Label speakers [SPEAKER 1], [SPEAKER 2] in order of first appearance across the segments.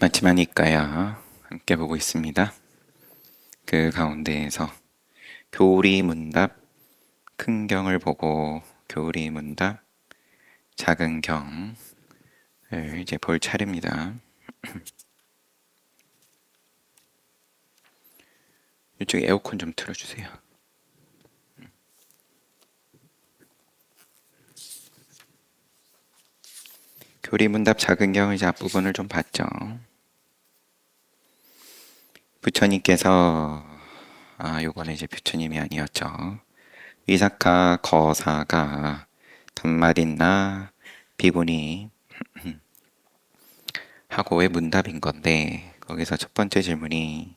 [SPEAKER 1] 마치마니까야 함께 보고 있습니다. 그 가운데에서 교리 문답 큰 경을 보고 교리 문답 작은 경을 이제 볼 차례입니다. 이쪽에 에어컨 좀 틀어주세요. 교리 문답 작은 경을 이제 앞부분을 좀 봤죠. 부처님께서 요거는 이제 부처님이 아니었죠. 위사카 거사가 단말인나 비구니 하고의 문답인 건데, 거기서 첫 번째 질문이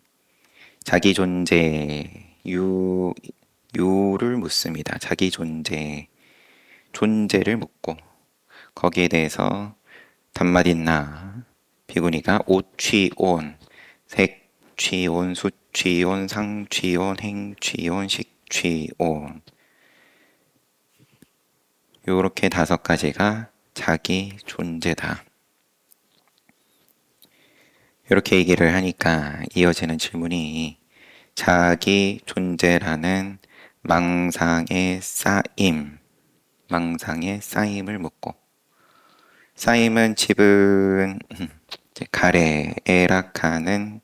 [SPEAKER 1] 자기 존재 유를 묻습니다. 자기 존재를 묻고, 거기에 대해서 단말인나 비구니가 오취온, 색취온, 수취온, 상취온, 행취온, 식취온, 요렇게 5가지가 자기 존재다. 이렇게 얘기를 하니까 이어지는 질문이 자기 존재라는 망상의 쌓임을 묻고, 쌓임은 집은 가래, 에락하는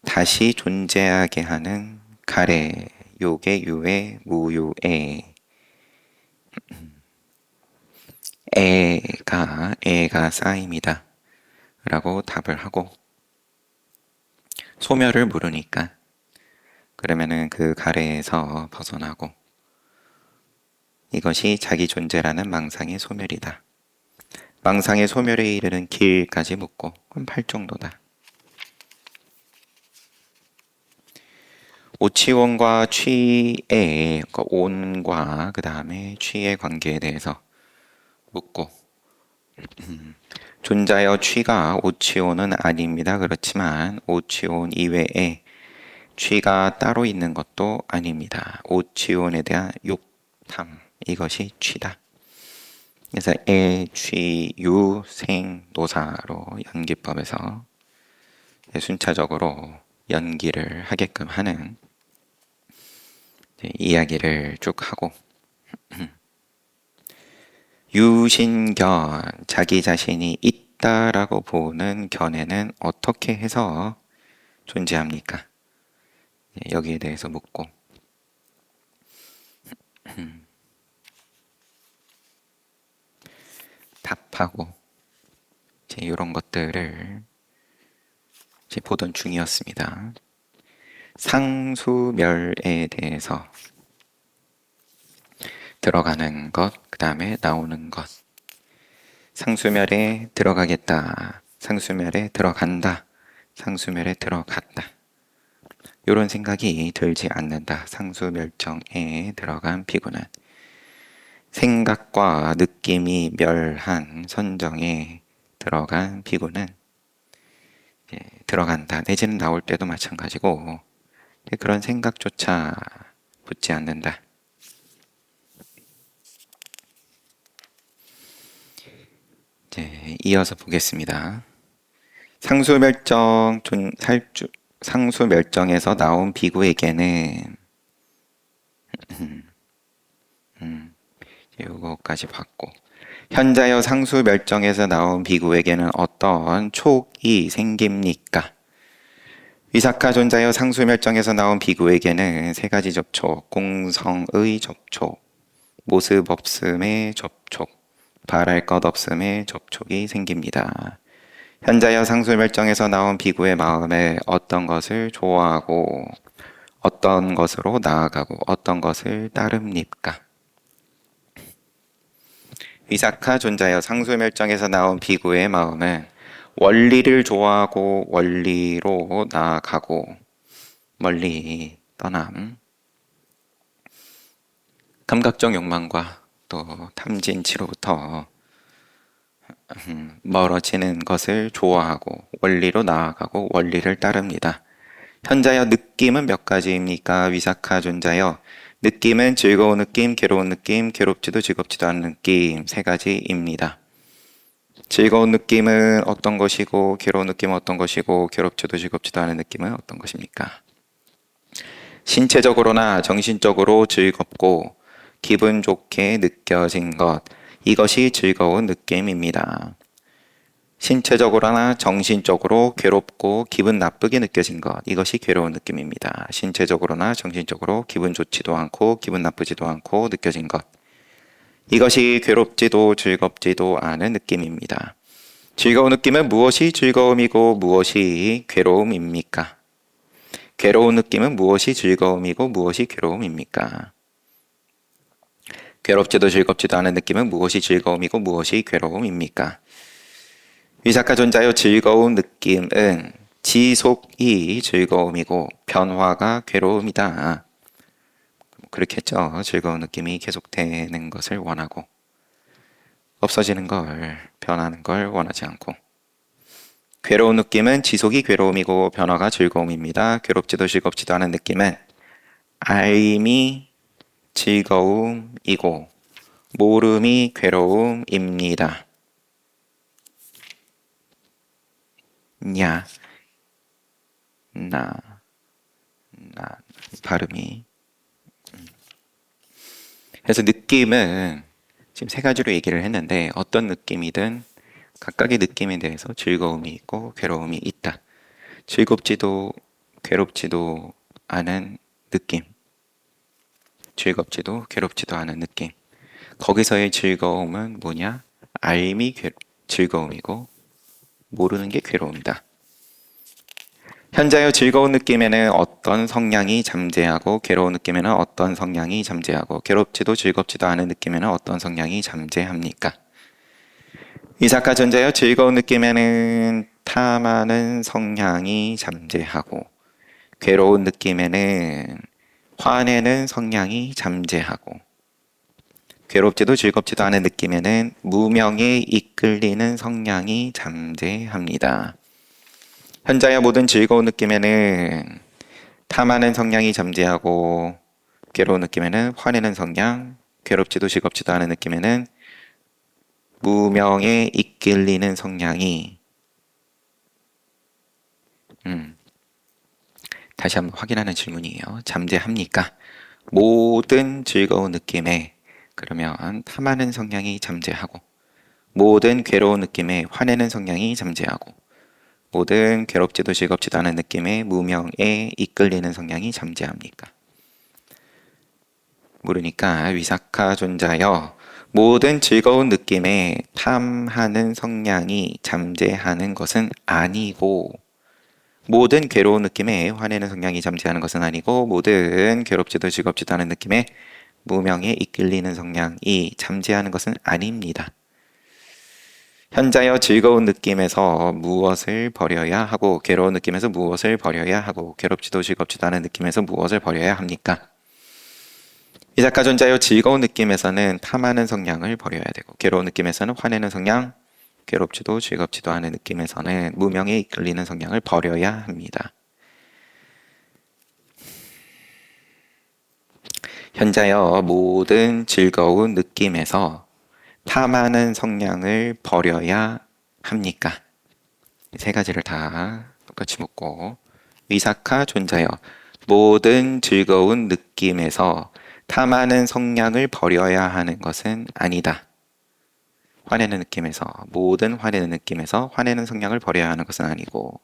[SPEAKER 1] 다시 존재하게 하는 가래, 요게 유에 무유에, 애가 쌓임이다 라고 답을 하고, 소멸을 물으니까 그러면은 그 가래에서 벗어나고, 이것이 자기 존재라는 망상의 소멸이다. 망상의 소멸에 이르는 길까지 묻고, 그럼 8 정도다. 오치원과 취의, 그러니까 온과 그 다음에 취의 관계에 대해서 묻고, 존자여 취가 오치온은 아닙니다. 그렇지만 오치온 이외에 취가 따로 있는 것도 아닙니다. 오치온에 대한 욕탐, 이것이 취다. 그래서 애, 취, 유, 생, 노사로 연기법에서 순차적으로 연기를 하게끔 하는 이야기를 쭉 하고, 유신견, 자기 자신이 있다라고 보는 견해는 어떻게 해서 존재합니까? 여기에 대해서 묻고, 답하고, 이런 것들을 보던 중이었습니다. 상수멸에 대해서 들어가는 것, 그 다음에 나오는 것. 상수멸에 들어가겠다, 상수멸에 들어간다, 상수멸에 들어갔다, 이런 생각이 들지 않는다. 상수멸정에 들어간 비구는 생각과 느낌이 멸한 선정에 들어간 비구는 들어간다, 내지는 나올 때도 마찬가지고 그런 생각조차 붙지 않는다. 이어서 보겠습니다. 상수멸정에서 나온 비구에게는 이거까지 봤고, 현자여 상수멸정에서 나온 비구에게는 어떤 촉이 생깁니까? 위사카 존자여 상수멸정에서 나온 비구에게는 3가지 접촉, 공성의 접촉, 모습 없음의 접촉, 바랄 것 없음의 접촉이 생깁니다. 현자여 상수멸정에서 나온 비구의 마음에 어떤 것을 좋아하고 어떤 것으로 나아가고 어떤 것을 따릅니까? 위사카 존자여 상수멸정에서 나온 비구의 마음은 원리를 좋아하고 원리로 나아가고 멀리 떠남, 감각적 욕망과 또 탐진치로부터 멀어지는 것을 좋아하고 원리로 나아가고 원리를 따릅니다. 현자여 느낌은 몇 가지입니까? 위사카 존자여 느낌은 즐거운 느낌, 괴로운 느낌, 괴롭지도 즐겁지도 않은 느낌 3가지입니다. 즐거운 느낌은 어떤 것이고 괴로운 느낌은 어떤 것이고 괴롭지도 즐겁지도 않은 느낌은 어떤 것입니까? 신체적으로나 정신적으로 즐겁고 기분 좋게 느껴진 것, 이것이 즐거운 느낌입니다. 신체적으로나 정신적으로 괴롭고 기분 나쁘게 느껴진 것, 이것이 괴로운 느낌입니다. 신체적으로나 정신적으로 기분 좋지도 않고 기분 나쁘지도 않고 느껴진 것, 이것이 괴롭지도 즐겁지도 않은 느낌입니다. 즐거운 느낌은 무엇이 즐거움이고 무엇이 괴로움입니까? 괴로운 느낌은 무엇이 즐거움이고 무엇이 괴로움입니까? 괴롭지도 즐겁지도 않은 느낌은 무엇이 즐거움이고 무엇이 괴로움입니까? 위사카존자요, 즐거운 느낌은 지속이 즐거움이고 변화가 괴로움이다. 그렇겠죠. 즐거운 느낌이 계속되는 것을 원하고 없어지는 걸, 변하는 걸 원하지 않고. 괴로운 느낌은 지속이 괴로움이고 변화가 즐거움입니다. 괴롭지도 즐겁지도 않은 느낌은 알미 즐거움이고 모름이 괴로움입니다. 냐, 나, 발음이. 그래서 느낌은 지금 세 가지로 얘기를 했는데 어떤 느낌이든 각각의 느낌에 대해서 즐거움이 있고 괴로움이 있다. 즐겁지도 괴롭지도 않은 느낌. 즐겁지도 괴롭지도 않은 느낌. 거기서의 즐거움은 뭐냐? 알미 즐거움이고 모르는 게 괴로움이다. 현자의 즐거운 느낌에는 어떤 성향이 잠재하고 괴로운 느낌에는 어떤 성향이 잠재하고 괴롭지도 즐겁지도 않은 느낌에는 어떤 성향이 잠재합니까? 이사카 전자여 즐거운 느낌에는 탐하는 성향이 잠재하고 괴로운 느낌에는 화내는 성향이 잠재하고 괴롭지도 즐겁지도 않은 느낌에는 무명에 이끌리는 성향이 잠재합니다. 현자의 모든 즐거운 느낌에는 탐하는 성향이 잠재하고 괴로운 느낌에는 화내는 성향, 괴롭지도 즐겁지도 않은 느낌에는 무명에 이끌리는 성향이 다시 한번 확인하는 질문이에요. 잠재합니까? 모든 즐거운 느낌에 그러면 탐하는 성향이 잠재하고 모든 괴로운 느낌에 화내는 성향이 잠재하고 모든 괴롭지도 즐겁지도 않은 느낌에 무명에 이끌리는 성향이 잠재합니까? 모르니까 위사카 존자여 모든 즐거운 느낌에 탐하는 성향이 잠재하는 것은 아니고 모든 괴로운 느낌에 화내는 성향이 잠재하는 것은 아니고 모든 괴롭지도 즐겁지도 않은 느낌에 무명에 이끌리는 성향이 잠재하는 것은 아닙니다. 현자여 즐거운 느낌에서 무엇을 버려야 하고 괴로운 느낌에서 무엇을 버려야 하고 괴롭지도 즐겁지도 않은 느낌에서 무엇을 버려야 합니까? 이사카 존자여 즐거운 느낌에서는 탐하는 성향을 버려야 되고 괴로운 느낌에서는 화내는 성향, 괴롭지도 즐겁지도 않은 느낌에서는 무명에 이끌리는 성향을 버려야 합니다. 현자여 모든 즐거운 느낌에서 탐하는 성향을 버려야 합니까? 세 가지를 다 똑같이 묻고 위사카 존자여 모든 즐거운 느낌에서 탐하는 성향을 버려야 하는 것은 아니다. 화내는 느낌에서 모든 화내는 느낌에서 화내는 성향을 버려야 하는 것은 아니고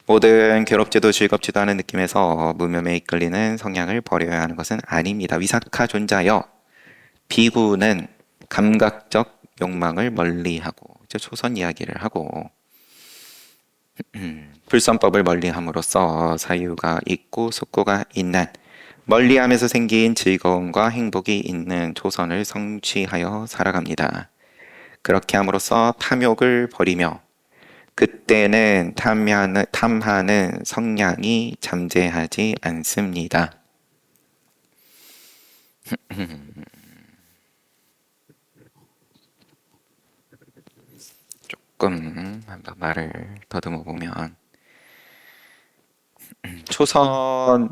[SPEAKER 1] 모든 괴롭지도 즐겁지도 않은 느낌에서 무명에 이끌리는 성향을 버려야 하는 것은 아닙니다. 위사카 존자여 비구는 감각적 욕망을 멀리하고 초선 이야기를 하고 불선법을 멀리함으로써 사유가 있고 숙고가 있는 멀리함에서 생긴 즐거움과 행복이 있는 초선을 성취하여 살아갑니다. 그렇게 함으로써 탐욕을 버리며 그때는 탐하는 성향이 잠재하지 않습니다. 조금 한번 말을 더듬어 보면 초선에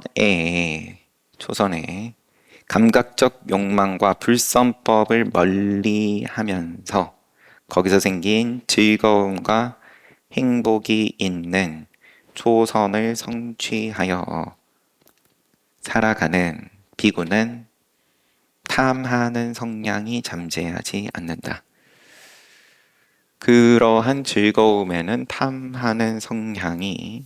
[SPEAKER 1] 감각적 욕망과 불선법을 멀리하면서 거기서 생긴 즐거움과 행복이 있는 초선을 성취하여 살아가는 비구는 탐하는 성향이 잠재하지 않는다. 그러한 즐거움에는 탐하는 성향이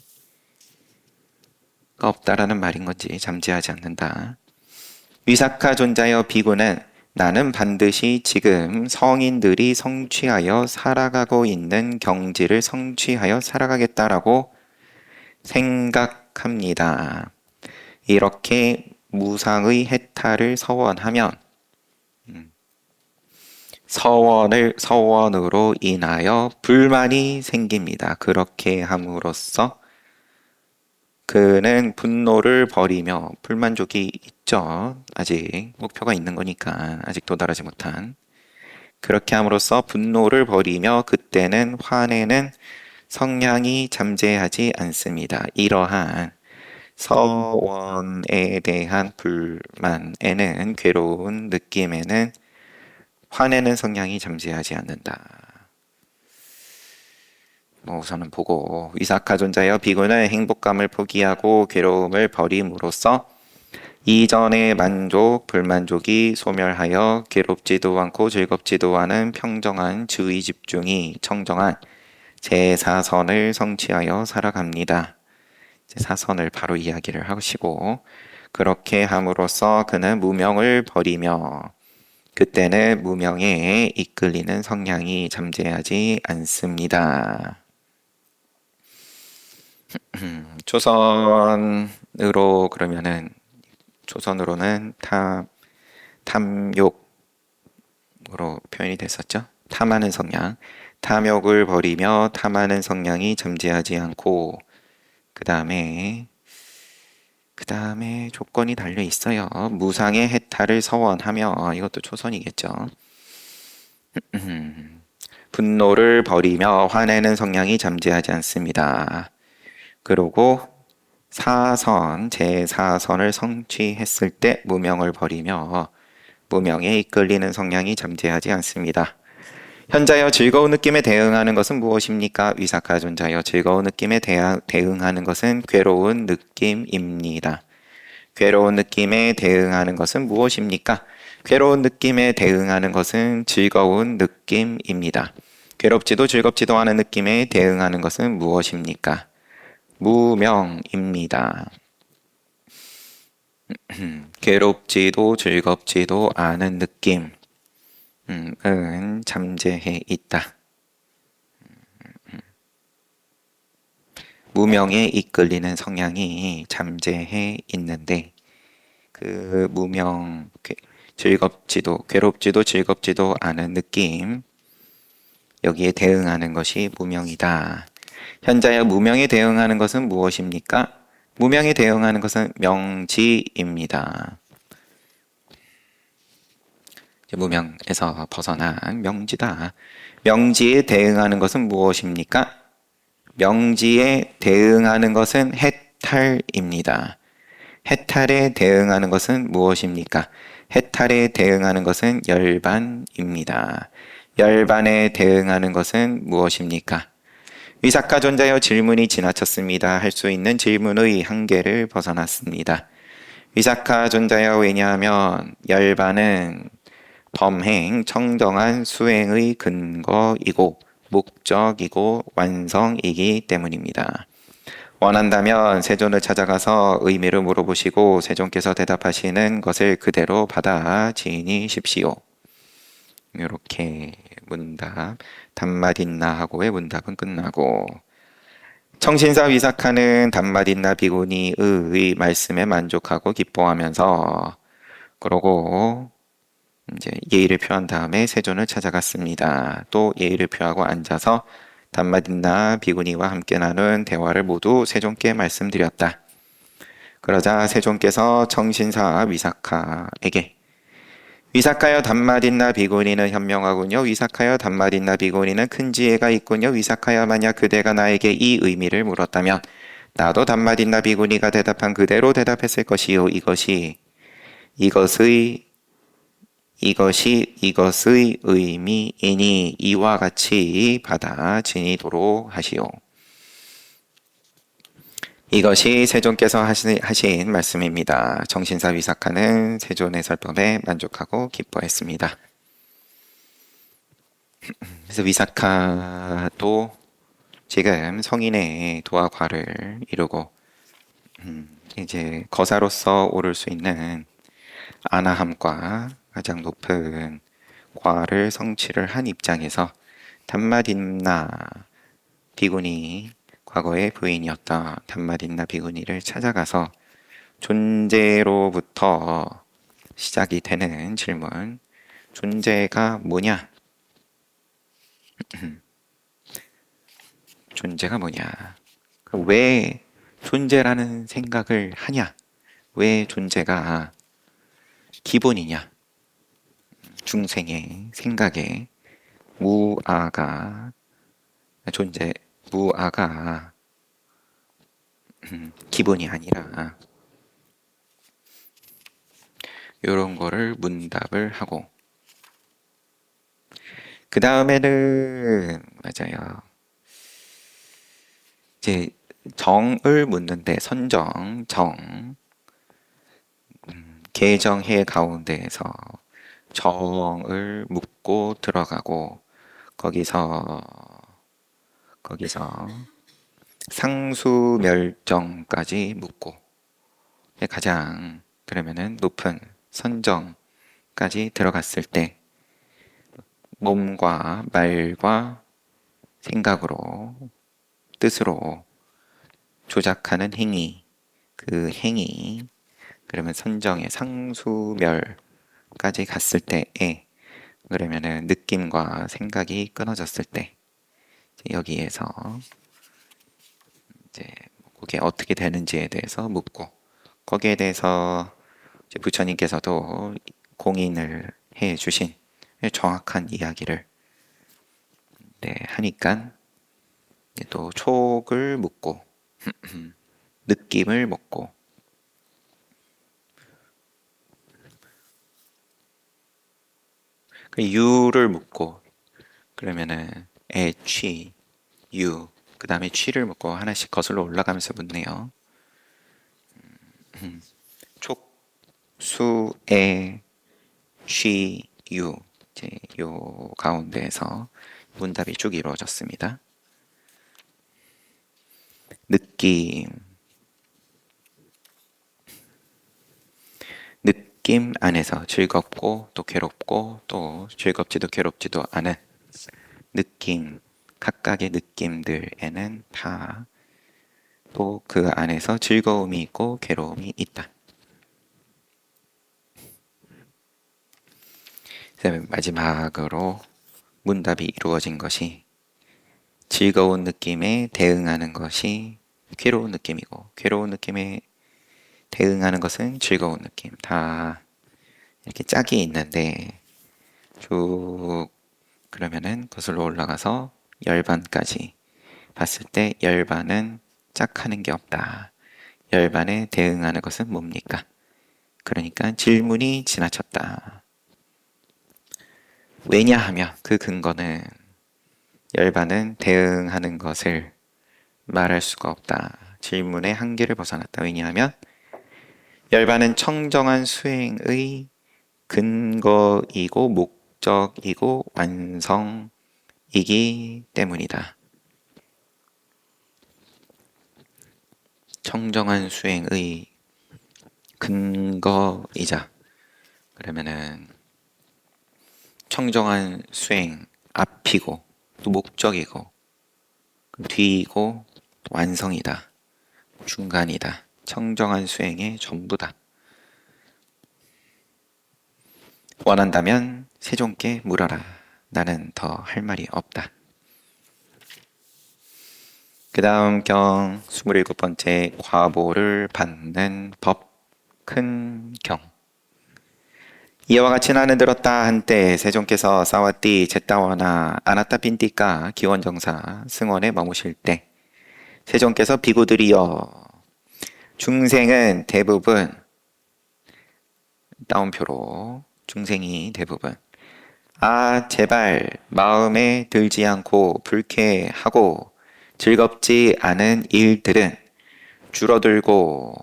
[SPEAKER 1] 없다라는 말인 건지 잠재하지 않는다. 위사카 존자여 비구는 나는 반드시 지금 성인들이 성취하여 살아가고 있는 경지를 성취하여 살아가겠다라고 생각합니다. 이렇게 무상의 해탈을 서원하면 서원으로 인하여 불만이 생깁니다. 그렇게 함으로써 그는 분노를 버리며 불만족이 있죠. 아직 목표가 있는 거니까 아직 도달하지 못한. 그렇게 함으로써 분노를 버리며 그때는 화내는 성향이 잠재하지 않습니다. 이러한 서원에 대한 불만에는 괴로운 느낌에는 화내는 성향이 잠재하지 않는다. 우선은 보고 위사카 존자여 비구는 행복감을 포기하고 괴로움을 버림으로써 이전의 만족, 불만족이 소멸하여 괴롭지도 않고 즐겁지도 않은 평정한 주의 집중이 청정한 제4선을 성취하여 살아갑니다. 제4선을 바로 이야기를 하시고 그렇게 함으로써 그는 무명을 버리며 그때는 무명에 이끌리는 성향이 잠재하지 않습니다. 조선으로는 탐욕으로 표현이 됐었죠. 탐하는 성향, 탐욕을 버리며 탐하는 성향이 잠재하지 않고 그 다음에 조건이 달려 있어요. 무상의 해탈을 서원하며 이것도 초선이겠죠. 분노를 버리며 화내는 성향이 잠재하지 않습니다. 그리고 제4선을 성취했을 때 무명을 버리며 무명에 이끌리는 성향이 잠재하지 않습니다. 현자여 즐거운 느낌에 대응하는 것은 무엇입니까? 위사카 존자여 즐거운 느낌에 대응하는 것은 괴로운 느낌입니다. 괴로운 느낌에 대응하는 것은 무엇입니까? 괴로운 느낌에 대응하는 것은 즐거운 느낌입니다. 괴롭지도 즐겁지도 않은 느낌에 대응하는 것은 무엇입니까? 무명입니다. 괴롭지도 즐겁지도 않은 느낌 은 잠재해 있다. 무명에 이끌리는 성향이 잠재해 있는데 그 무명, 괴롭지도 즐겁지도 않은 느낌 여기에 대응하는 것이 무명이다. 현자여 무명에 대응하는 것은 무엇입니까? 무명에 대응하는 것은 명지입니다. 무명에서 벗어난 명지다. 명지에 대응하는 것은 무엇입니까? 명지에 대응하는 것은 해탈입니다. 해탈에 대응하는 것은 무엇입니까? 해탈에 대응하는 것은 열반입니다. 열반에 대응하는 것은 무엇입니까? 위사카 존자여 질문이 지나쳤습니다. 할 수 있는 질문의 한계를 벗어났습니다. 위사카 존자여 왜냐하면 열반은 범행, 청정한 수행의 근거이고 목적이고 완성이기 때문입니다. 원한다면 세존을 찾아가서 의미를 물어보시고 세존께서 대답하시는 것을 그대로 받아 지니십시오. 이렇게 문답, 단마딘나하고의 문답은 끝나고 청신사 위사카는 단마딘나 비구니의 말씀에 만족하고 기뻐하면서 그러고 이제 예의를 표한 다음에 세존을 찾아갔습니다. 또 예의를 표하고 앉아서 단마딘나 비구니와 함께 나눈 대화를 모두 세존께 말씀드렸다. 그러자 세존께서 청신사 위사카에게 위사카여 단마딘나 비구니는 현명하군요. 위사카여 단마딘나 비구니는 큰 지혜가 있군요. 위사카여 만약 그대가 나에게 이 의미를 물었다면 나도 단마딘나 비구니가 대답한 그대로 대답했을 것이요. 이것의 이것이 이것의 의미이니 이와 같이 받아 지니도록 하시오. 이것이 세존께서 하신 말씀입니다. 정신사 위삭하는 세존의 설법에 만족하고 기뻐했습니다. 그래서 위삭하도 지금 성인의 도화과를 이루고 이제 거사로서 오를 수 있는 아나함과 가장 높은 과를 성취를 한 입장에서 단마딘나 비구니, 과거의 부인이었던 단마딘나 비구니를 찾아가서 존재로부터 시작이 되는 질문, 존재가 뭐냐? 존재가 뭐냐? 왜 존재라는 생각을 하냐? 왜 존재가 기본이냐? 중생의 생각에 무아가 기본이 아니라 이런 거를 문답을 하고 그 다음에는 맞아요. 이제 정을 묻는데 선정, 정, 개정해 가운데에서 정을 묻고 들어가고 거기서 상수멸정까지 묻고 가장 그러면은 높은 선정까지 들어갔을 때 몸과 말과 생각으로 뜻으로 조작하는 행위, 그 행위 그러면 선정의 상수멸까지 갔을 때에 그러면은 느낌과 생각이 끊어졌을 때 여기에서 이제 그게 어떻게 되는지에 대해서 묻고 거기에 대해서 이제 부처님께서도 공인을 해 주신 정확한 이야기를 하니까 또 촉을 묻고 느낌을 묻고 유를 묻고 그러면은 취, 유 그 다음에 취를 묻고 하나씩 거슬러 올라가면서 묻네요. 촉, 수, 취, 유 이제 요 가운데에서 문답이 쭉 이루어졌습니다. 느낌 안에서 즐겁고 또 괴롭고 또 즐겁지도 괴롭지도 않은 느낌, 각각의 느낌들에는 다 또 그 안에서 즐거움이 있고 괴로움이 있다. 마지막으로 문답이 이루어진 것이 즐거운 느낌에 대응하는 것이 괴로운 느낌이고 괴로운 느낌에 대응하는 것은 즐거운 느낌. 다 이렇게 짝이 있는데 쭉 그러면은 거슬러 올라가서 열반까지 봤을 때 열반은 짝하는 게 없다. 열반에 대응하는 것은 뭡니까? 그러니까 질문이 지나쳤다. 왜냐하면 그 근거는 열반은 대응하는 것을 말할 수가 없다. 질문의 한계를 벗어났다. 왜냐하면 열반은 청정한 수행의 근거이고 목적이고 완성이기 때문이다. 청정한 수행의 근거이자 그러면은 청정한 수행 앞이고 또 목적이고 뒤이고 완성이다. 중간이다. 청정한 수행의 전부다. 원한다면 세존께 물어라. 나는 더 할 말이 없다. 그 다음 경 27번째 과보를 받는 법 큰 경. 이와 같이 나는 들었다 한때 세존께서 사와띠 제따와나 아나타 빈띠까 기원정사 승원에 머무실 때 세존께서 비구들이여 중생은 대부분 따옴표로 중생이 대부분. 아, 제발 마음에 들지 않고 불쾌하고 즐겁지 않은 일들은 줄어들고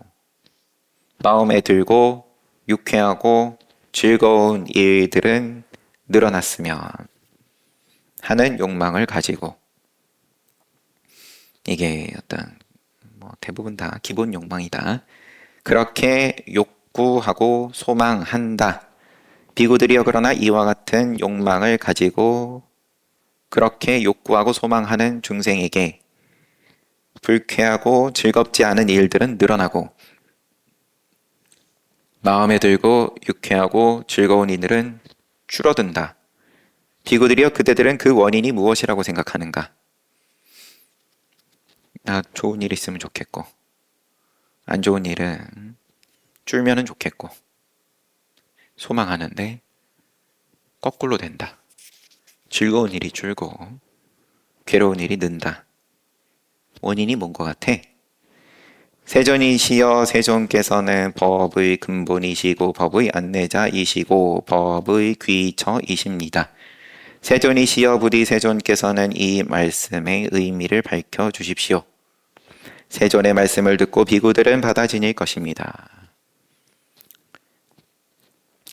[SPEAKER 1] 마음에 들고 유쾌하고 즐거운 일들은 늘어났으면 하는 욕망을 가지고 이게 어떤 대부분 다 기본 욕망이다. 그렇게 욕구하고 소망한다. 비구들이여 그러나 이와 같은 욕망을 가지고 그렇게 욕구하고 소망하는 중생에게 불쾌하고 즐겁지 않은 일들은 늘어나고 마음에 들고 유쾌하고 즐거운 일들은 줄어든다. 비구들이여 그대들은 그 원인이 무엇이라고 생각하는가? 나 좋은 일 있으면 좋겠고 안 좋은 일은 줄면은 좋겠고 소망하는데 거꾸로 된다. 즐거운 일이 줄고 괴로운 일이 는다. 원인이 뭔 것 같아? 세존이시여 세존께서는 법의 근본이시고 법의 안내자이시고 법의 귀처이십니다. 세존이시여 부디 세존께서는 이 말씀의 의미를 밝혀 주십시오. 세존의 말씀을 듣고 비구들은 받아 지닐 것입니다.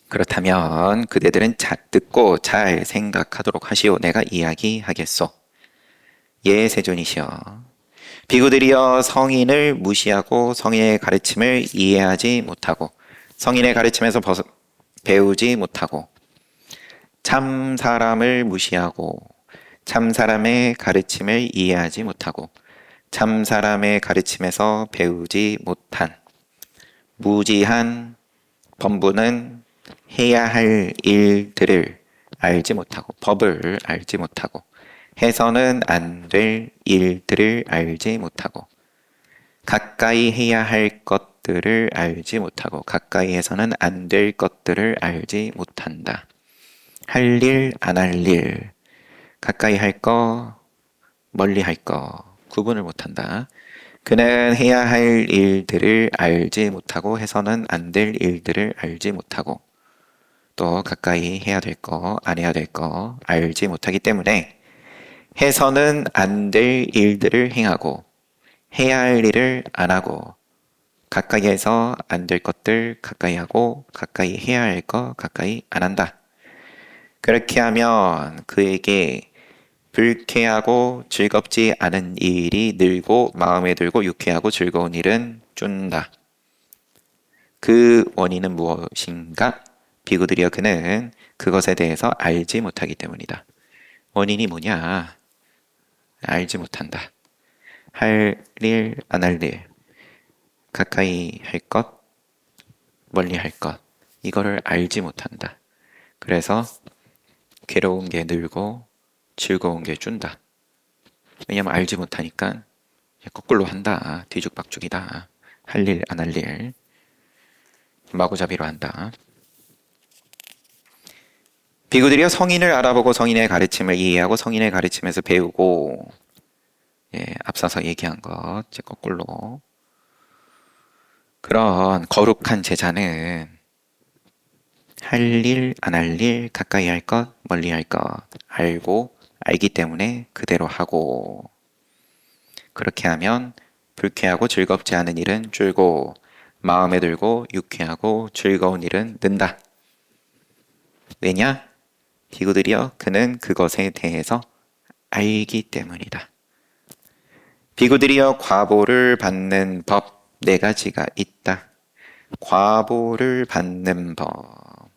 [SPEAKER 1] 그렇다면 그대들은 듣고 잘 생각하도록 하시오. 내가 이야기하겠소. 예, 세존이시여. 비구들이여 성인을 무시하고 성인의 가르침을 이해하지 못하고 성인의 가르침에서 배우지 못하고 참 사람을 무시하고 참 사람의 가르침을 이해하지 못하고 참 사람의 가르침에서 배우지 못한 무지한 범부는 해야 할 일들을 알지 못하고 법을 알지 못하고 해서는 안 될 일들을 알지 못하고 가까이 해야 할 것들을 알지 못하고 가까이 해서는 안 될 것들을 알지 못한다. 할 일, 안 할 일, 가까이 할 거, 멀리 할 거 구분을 못한다. 그는 해야 할 일들을 알지 못하고 해서는 안 될 일들을 알지 못하고 또 가까이 해야 될 거, 안 해야 될 거 알지 못하기 때문에 해서는 안 될 일들을 행하고 해야 할 일을 안 하고 가까이 해서 안 될 것들 가까이 하고 가까이 해야 할 거 가까이 안 한다. 그렇게 하면 그에게 불쾌하고 즐겁지 않은 일이 늘고 마음에 들고 유쾌하고 즐거운 일은 준다. 그 원인은 무엇인가? 비구들이여 그는 그것에 대해서 알지 못하기 때문이다. 원인이 뭐냐? 알지 못한다. 할 일, 안 할 일, 가까이 할 것, 멀리 할 것, 이거를 알지 못한다. 그래서 괴로운 게 늘고 즐거운 게 준다. 왜냐면 알지 못하니까 거꾸로 한다. 뒤죽박죽이다. 할 일, 안 할 일. 마구잡이로 한다. 비구들이여 성인을 알아보고 성인의 가르침을 이해하고 성인의 가르침에서 배우고 앞서서 얘기한 것 거꾸로 그런 거룩한 제자는 할 일, 안 할 일, 가까이 할 것, 멀리 할 것 알고 알기 때문에 그대로 하고 그렇게 하면 불쾌하고 즐겁지 않은 일은 줄고 마음에 들고 유쾌하고 즐거운 일은 는다. 왜냐? 비구들이여 그는 그것에 대해서 알기 때문이다. 비구들이여 과보를 받는 법 네 가지가 있다. 과보를 받는 법.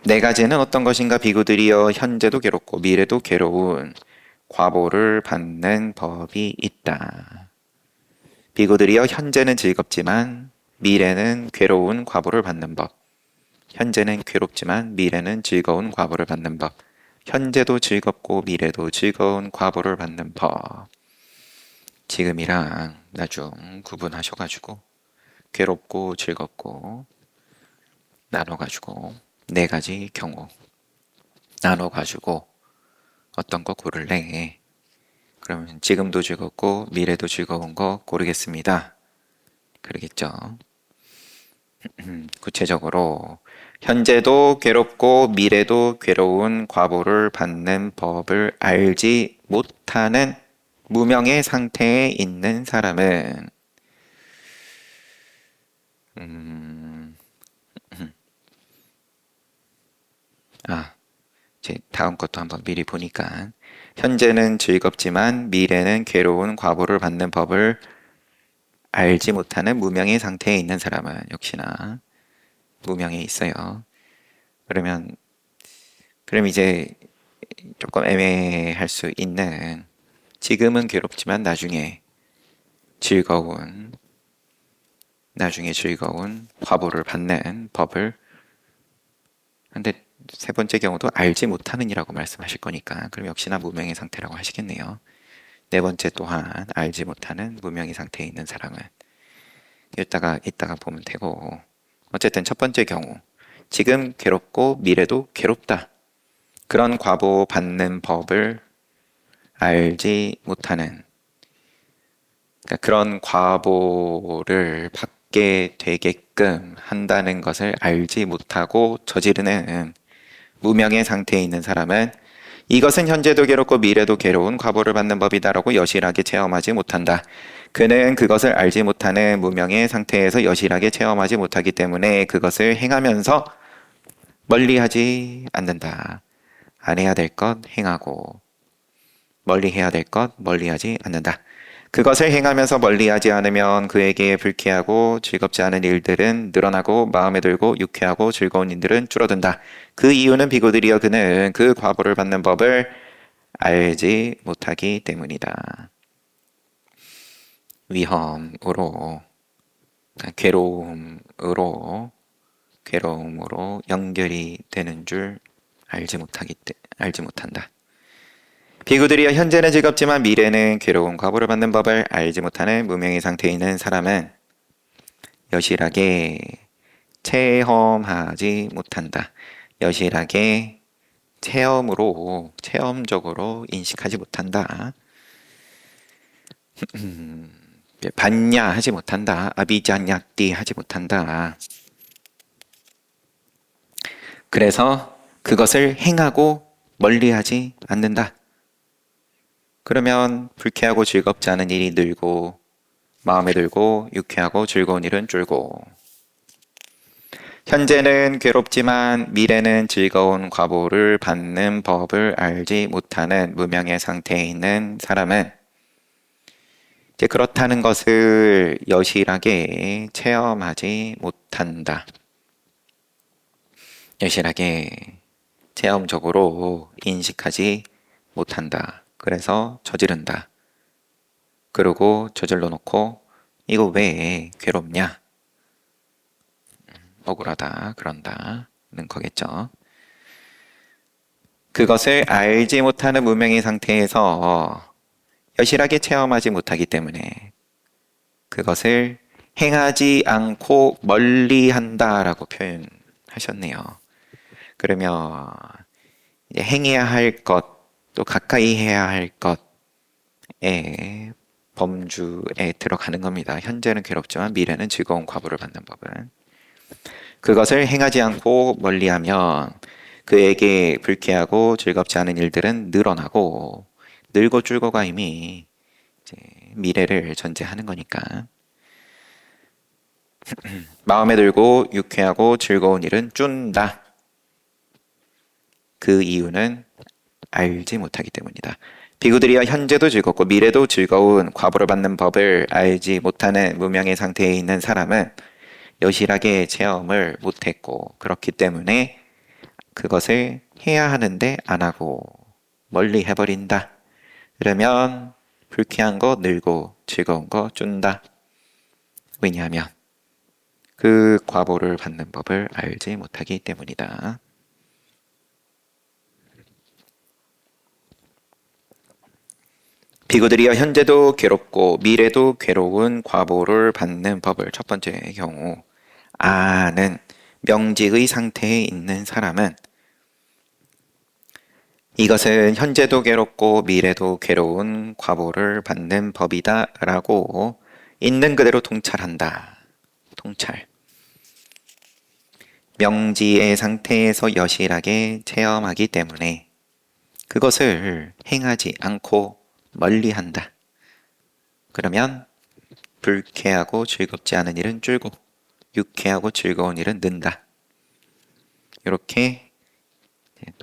[SPEAKER 1] 네 가지는 어떤 것인가? 비구들이여 현재도 괴롭고 미래도 괴로운 과보를 받는 법이 있다. 비구들이여 현재는 즐겁지만 미래는 괴로운 과보를 받는 법. 현재는 괴롭지만 미래는 즐거운 과보를 받는 법. 현재도 즐겁고 미래도 즐거운 과보를 받는 법. 지금이랑 나중 구분하셔가지고 괴롭고 즐겁고 나눠가지고 네 가지 경우 나눠가지고 어떤 거 고를래? 그러면 지금도 즐겁고 미래도 즐거운 거 고르겠습니다. 그러겠죠? 구체적으로 현재도 괴롭고 미래도 괴로운 과보를 받는 법을 알지 못하는 무명의 상태에 있는 사람은 이제 다음 것도 한번 미리 보니까 현재는 즐겁지만 미래는 괴로운 과보를 받는 법을 알지 못하는 무명의 상태에 있는 사람은 역시나 무명에 있어요. 그럼 이제 조금 애매할 수 있는 지금은 괴롭지만 나중에 즐거운 과보를 받는 법을 근데 세 번째 경우도 알지 못하는이라고 말씀하실 거니까 그럼 역시나 무명의 상태라고 하시겠네요. 네 번째 또한 알지 못하는 무명의 상태에 있는 사람은 이따가 보면 되고 어쨌든 첫 번째 경우 지금 괴롭고 미래도 괴롭다. 그런 과보 받는 법을 알지 못하는 그러니까 그런 과보를 받게 되게끔 한다는 것을 알지 못하고 저지르는 무명의 상태에 있는 사람은 이것은 현재도 괴롭고 미래도 괴로운 과보를 받는 법이다라고 여실하게 체험하지 못한다. 그는 그것을 알지 못하는 무명의 상태에서 여실하게 체험하지 못하기 때문에 그것을 행하면서 멀리하지 않는다. 안 해야 될 것 행하고 멀리 해야 될 것 멀리하지 않는다. 그것을 행하면서 멀리하지 않으면 그에게 불쾌하고 즐겁지 않은 일들은 늘어나고 마음에 들고 유쾌하고 즐거운 일들은 줄어든다. 그 이유는 비고들이여 그는 그 과보를 받는 법을 알지 못하기 때문이다. 위험으로 괴로움으로 연결이 되는 줄 알지 못한다. 비구들이여 현재는 즐겁지만 미래는 괴로운 과보를 받는 법을 알지 못하는 무명의 상태에 있는 사람은 여실하게 체험하지 못한다. 여실하게 체험적으로 인식하지 못한다. 반야 하지 못한다. 아비자냐띠 하지 못한다. 그래서 그것을 행하고 멀리하지 않는다. 그러면 불쾌하고 즐겁지 않은 일이 늘고 마음에 들고 유쾌하고 즐거운 일은 줄고 현재는 괴롭지만 미래는 즐거운 과보를 받는 법을 알지 못하는 무명의 상태에 있는 사람은 이제 그렇다는 것을 여실하게 체험하지 못한다. 여실하게 체험적으로 인식하지 못한다. 그래서 저지른다. 그러고 저질러 놓고 이거 왜 괴롭냐? 억울하다. 그런다는 거겠죠. 그것을 알지 못하는 무명의 상태에서 여실하게 체험하지 못하기 때문에 그것을 행하지 않고 멀리 한다라고 표현하셨네요. 그러면 이제 행해야 할 것, 또 가까이 해야 할 것의 범주에 들어가는 겁니다. 현재는 괴롭지만 미래는 즐거운 과보를 받는 법은. 그것을 행하지 않고 멀리하면 그에게 불쾌하고 즐겁지 않은 일들은 늘어나고 늘고 줄고가 이미 이제 미래를 전제하는 거니까 마음에 들고 유쾌하고 즐거운 일은 준다. 그 이유는 알지 못하기 때문이다. 비구들이여 현재도 즐겁고 미래도 즐거운 과보를 받는 법을 알지 못하는 무명의 상태에 있는 사람은 여실하게 체험을 못했고 그렇기 때문에 그것을 해야 하는데 안 하고 멀리 해버린다. 그러면 불쾌한 거 늘고 즐거운 거 준다. 왜냐하면 그 과보를 받는 법을 알지 못하기 때문이다. 비구들이여 현재도 괴롭고 미래도 괴로운 과보를 받는 법을 첫 번째 경우 아는 명직의 상태에 있는 사람은 이것은 현재도 괴롭고 미래도 괴로운 과보를 받는 법이다 라고 있는 그대로 통찰한다. 통찰. 명지의 상태에서 여실하게 체험하기 때문에 그것을 행하지 않고 멀리한다. 그러면 불쾌하고 즐겁지 않은 일은 줄고 유쾌하고 즐거운 일은 는다. 이렇게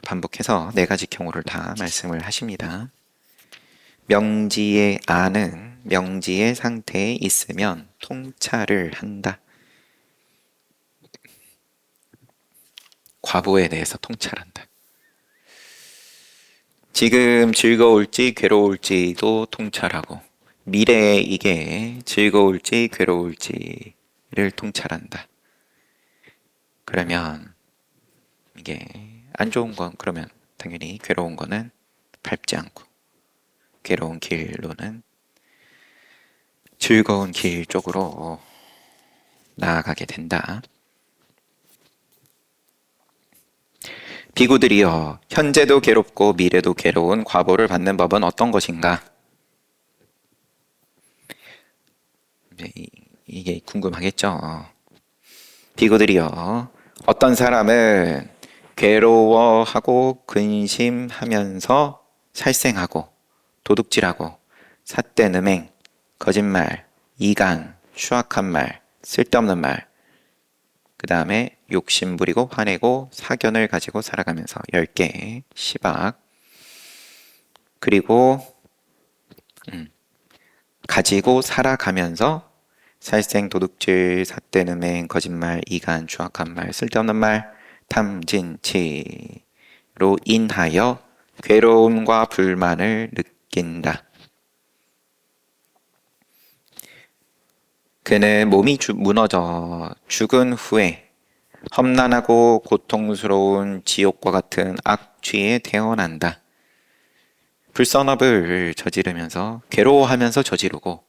[SPEAKER 1] 반복해서 네 가지 경우를 다 말씀을 하십니다. 명지의 아는 명지의 상태에 있으면 통찰을 한다. 과보에 대해서 통찰한다. 지금 즐거울지 괴로울지도 통찰하고 미래에 이게 즐거울지 괴로울지를 통찰한다. 그러면 이게 안 좋은 건 그러면 당연히 괴로운 거는 밟지 않고 괴로운 길로는 즐거운 길 쪽으로 나아가게 된다. 비구들이여 현재도 괴롭고 미래도 괴로운 과보를 받는 법은 어떤 것인가? 이게 궁금하겠죠. 비구들이여 어떤 사람은 괴로워하고 근심하면서 살생하고 도둑질하고 삿된 음행, 거짓말, 이간, 추악한 말, 쓸데없는 말, 그 다음에 욕심 부리고 화내고 사견을 가지고 살아가면서 10개 시박, 그리고 가지고 살아가면서 살생, 도둑질, 삿된 음행, 거짓말, 이간, 추악한 말, 쓸데없는 말, 탐진치로 인하여 괴로움과 불만을 느낀다. 그는 몸이 무너져 죽은 후에 험난하고 고통스러운 지옥과 같은 악취에 태어난다. 불선업을 저지르면서 괴로워하면서 저지르고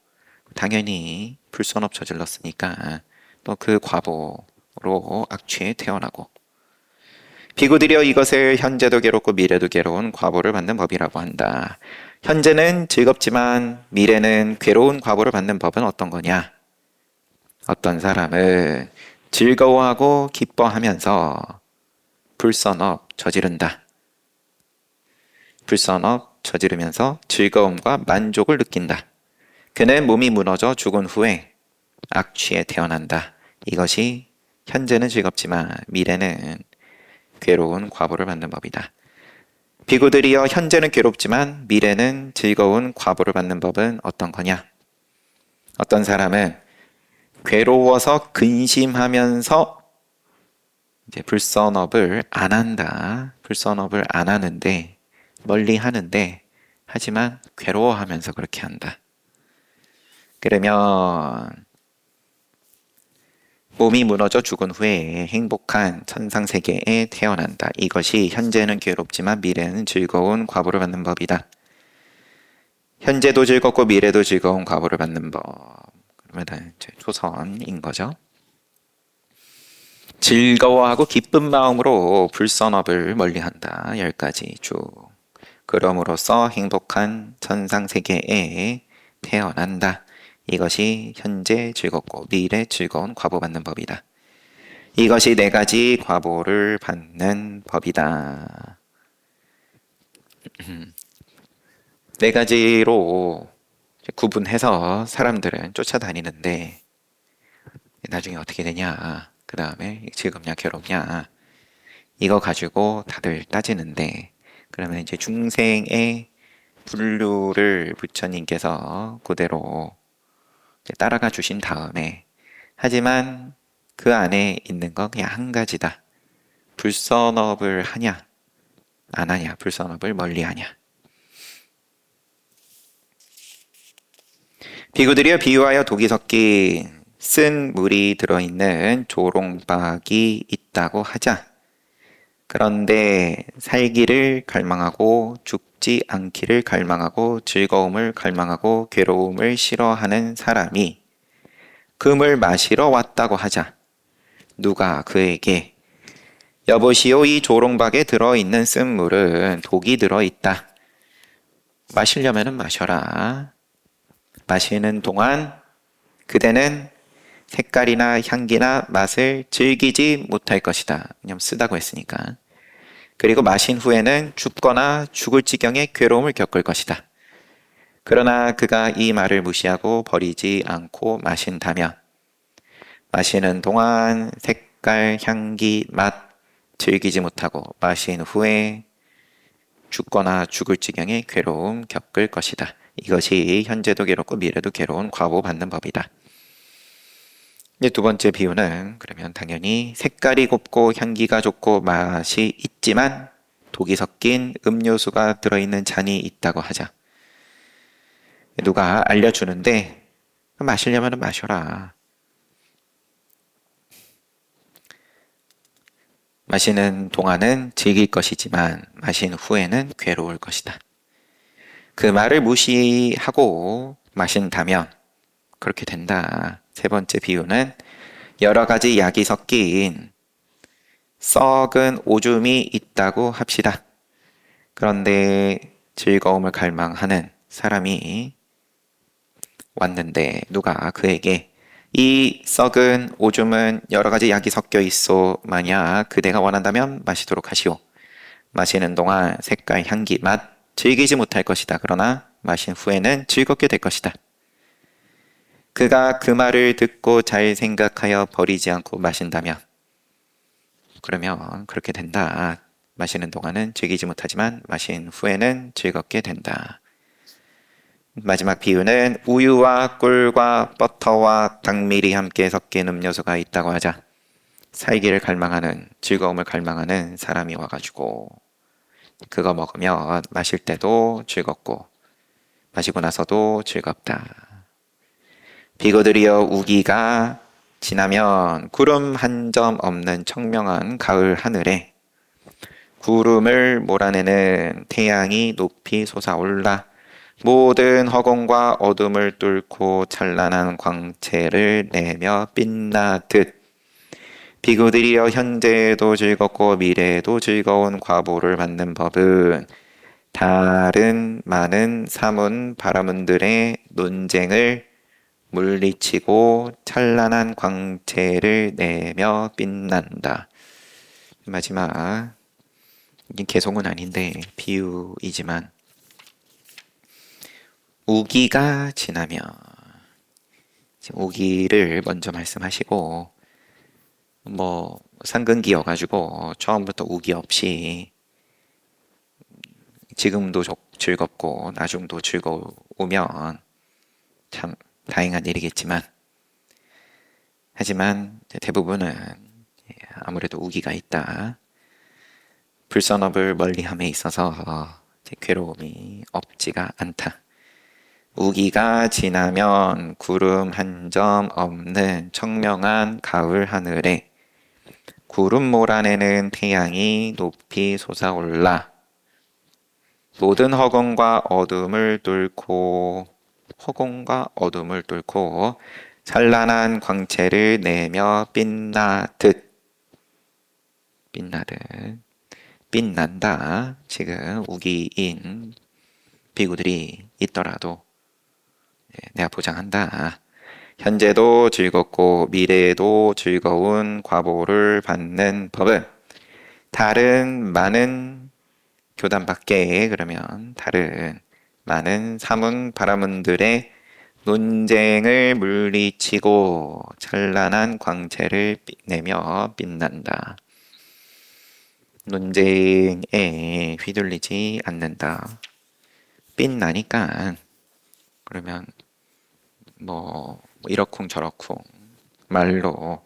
[SPEAKER 1] 당연히 불선업 저질렀으니까 또 그 과보로 악취에 태어나고 비구들여 이것을 현재도 괴롭고 미래도 괴로운 과보를 받는 법이라고 한다. 현재는 즐겁지만 미래는 괴로운 과보를 받는 법은 어떤 거냐? 어떤 사람은 즐거워하고 기뻐하면서 불선업 저지른다. 불선업 저지르면서 즐거움과 만족을 느낀다. 그는 몸이 무너져 죽은 후에 악취에 태어난다. 이것이 현재는 즐겁지만 미래는 괴로운 과보를 받는 법이다. 비구들이여 현재는 괴롭지만 미래는 즐거운 과보를 받는 법은 어떤 거냐? 어떤 사람은 괴로워서 근심하면서 이제 불선업을 안 한다. 불선업을 안 하는데 멀리 하는데 하지만 괴로워하면서 그렇게 한다. 그러면 몸이 무너져 죽은 후에 행복한 천상세계에 태어난다. 이것이 현재는 괴롭지만 미래는 즐거운 과보를 받는 법이다. 현재도 즐겁고 미래도 즐거운 과보를 받는 법. 그러면 초선인 거죠. 즐거워하고 기쁜 마음으로 불선업을 멀리한다. 10가지 쭉. 그럼으로써 행복한 천상세계에 태어난다. 이것이 현재 즐겁고 미래 즐거운 과보 받는 법이다. 이것이 4가지 과보를 받는 법이다. 4가지로 구분해서 사람들은 쫓아다니는데 나중에 어떻게 되냐, 그 다음에 즐겁냐 괴롭냐 이거 가지고 다들 따지는데 그러면 이제 중생의 분류를 부처님께서 그대로 따라가 주신 다음에 하지만 그 안에 있는 건 그냥 한 가지다. 불선업을 하냐 안 하냐, 불선업을 멀리 하냐. 비구들이여 비유하여 독이 섞인 쓴 물이 들어있는 조롱박이 있다고 하자. 그런데 살기를 갈망하고 죽지 않기를 갈망하고 즐거움을 갈망하고 괴로움을 싫어하는 사람이 그 물 마시러 왔다고 하자. 누가 그에게 여보시오 이 조롱박에 들어있는 쓴 물은 독이 들어있다. 마시려면 마셔라. 마시는 동안 그대는 색깔이나 향기나 맛을 즐기지 못할 것이다. 왜냐면 쓰다고 했으니까. 그리고 마신 후에는 죽거나 죽을 지경의 괴로움을 겪을 것이다. 그러나 그가 이 말을 무시하고 버리지 않고 마신다면 마시는 동안 색깔, 향기, 맛 즐기지 못하고 마신 후에 죽거나 죽을 지경의 괴로움 겪을 것이다. 이것이 현재도 괴롭고 미래도 괴로운 과보 받는 법이다. 이제 두 번째 비유는 그러면 당연히 색깔이 곱고 향기가 좋고 맛이 있지만 독이 섞인 음료수가 들어있는 잔이 있다고 하자. 누가 알려주는데 마시려면 마셔라. 마시는 동안은 즐길 것이지만 마신 후에는 괴로울 것이다. 그 말을 무시하고 마신다면 그렇게 된다. 세 번째 비유는 여러 가지 약이 섞인 썩은 오줌이 있다고 합시다. 그런데 즐거움을 갈망하는 사람이 왔는데 누가 그에게 이 썩은 오줌은 여러 가지 약이 섞여 있어. 만약 그대가 원한다면 마시도록 하시오. 마시는 동안 색깔, 향기, 맛 즐기지 못할 것이다. 그러나 마신 후에는 즐겁게 될 것이다. 그가 그 말을 듣고 잘 생각하여 버리지 않고 마신다면 그러면 그렇게 된다. 마시는 동안은 즐기지 못하지만 마신 후에는 즐겁게 된다. 마지막 비유는 우유와 꿀과 버터와 당밀이 함께 섞인 음료수가 있다고 하자. 살기를 갈망하는, 즐거움을 갈망하는 사람이 와가지고 그거 먹으면 마실 때도 즐겁고 마시고 나서도 즐겁다. 비구들이여 우기가 지나면 구름 한 점 없는 청명한 가을 하늘에 구름을 몰아내는 태양이 높이 솟아올라 모든 허공과 어둠을 뚫고 찬란한 광채를 내며 빛나듯 비구들이여 현재에도 즐겁고 미래에도 즐거운 과보를 받는 법은 다른 많은 사문 바라문들의 논쟁을 물리치고 찬란한 광채를 내며 빛난다. 마지막 이게 개송은 아닌데 비유이지만 우기가 지나면 우기를 먼저 말씀하시고 뭐 상근기여가지고 처음부터 우기 없이 지금도 즐겁고 나중도 즐거우면 참 다행한 일이겠지만 하지만 대부분은 아무래도 우기가 있다. 불선업을 멀리함에 있어서 괴로움이 없지가 않다. 우기가 지나면 구름 한 점 없는 청명한 가을 하늘에 구름 몰아내는 태양이 높이 솟아올라 모든 허공과 어둠을 뚫고 찬란한 광채를 내며 빛난다. 지금 우기인 비구들이 있더라도 내가 보장한다. 현재도 즐겁고 미래에도 즐거운 과보를 받는 법은 다른 많은 교단 밖에 그러면 다른 많은 사문 바라문들의 논쟁을 물리치고 찬란한 광채를 내며 빛난다. 논쟁에 휘둘리지 않는다. 빛나니까 그러면 뭐 이러쿵 저러쿵 말로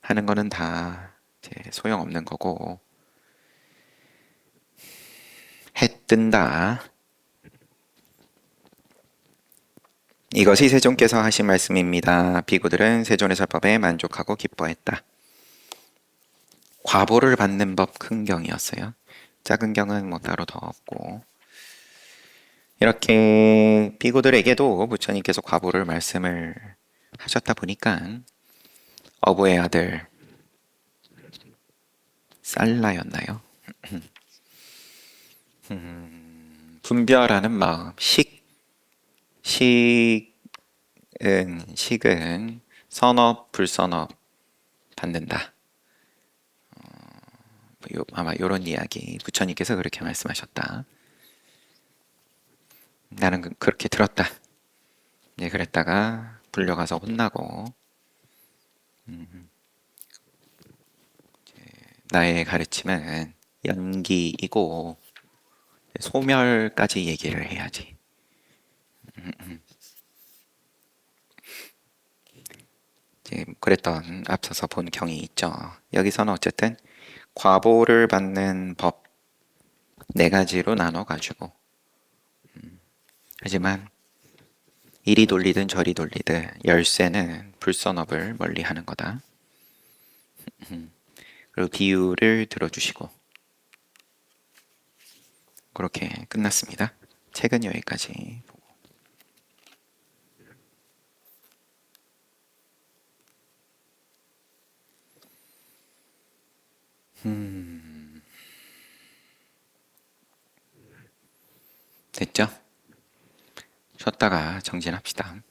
[SPEAKER 1] 하는 거는 다 소용없는 거고 해 뜬다. 이것이 세존께서 하신 말씀입니다. 비구들은 세존의 설법에 만족하고 기뻐했다. 과보를 받는 법 큰 경이었어요. 작은 경은 뭐 따로 더 없고 이렇게 비구들에게도 부처님께서 과보를 말씀을 하셨다 보니까 어부의 아들 쌀라였나요? 분별하는 마음, 식은 선업, 불선업 받는다. 아마 요런 이야기 부처님께서 그렇게 말씀하셨다. 나는 그렇게 들었다. 네, 그랬다가 불려가서 혼나고 나의 가르침은 연기이고 소멸까지 얘기를 해야지. 이제 그랬던 앞서서 본 경이 있죠. 여기서는 어쨌든 과보를 받는 법 네 가지로 나눠가지고 하지만 이리 돌리든 저리 돌리든 열쇠는 불선업을 멀리하는 거다. 그리고 비유를 들어주시고 그렇게 끝났습니다. 책은 여기까지 보고. 됐죠? 쉬었다가 정진합시다.